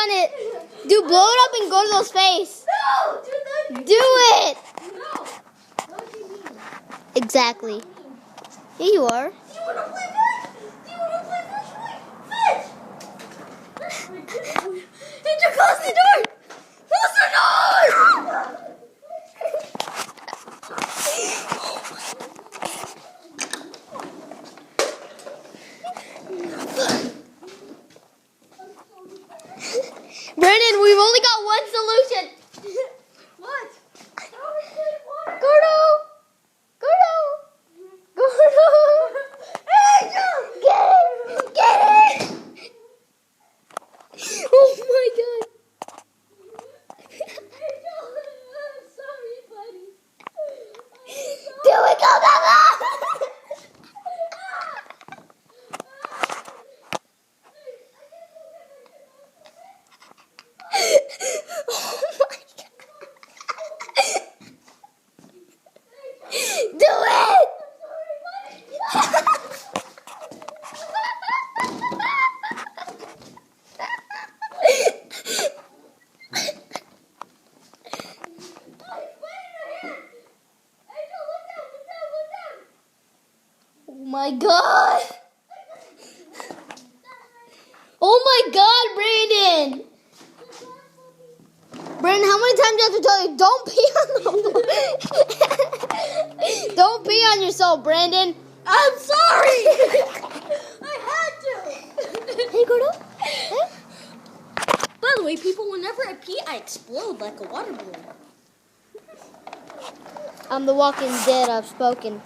done it. Dude, blow it up and go to those face. No, dude, Do it. no. What do you mean? Exactly. Here you are. Do you want to play fetch? Do you want to play fetch? Angel, close the door. Close the door. Brandon, we've only got one solution. What? Gordo! Gordo! Gordo! Angel! Get it! Get it! Oh my god. Angel, I'm sorry, buddy. Do it, go, go, go! Oh my god. Do it! Oh my god! Oh my god, Brandon! Brandon, how many times do I have to tell you, don't pee on the Don't pee on yourself, Brandon. I'm sorry! I had to! Hey, Gordo. Hey. By the way, people, whenever I pee, I explode like a water balloon. I'm the Walking Dead, I've spoken.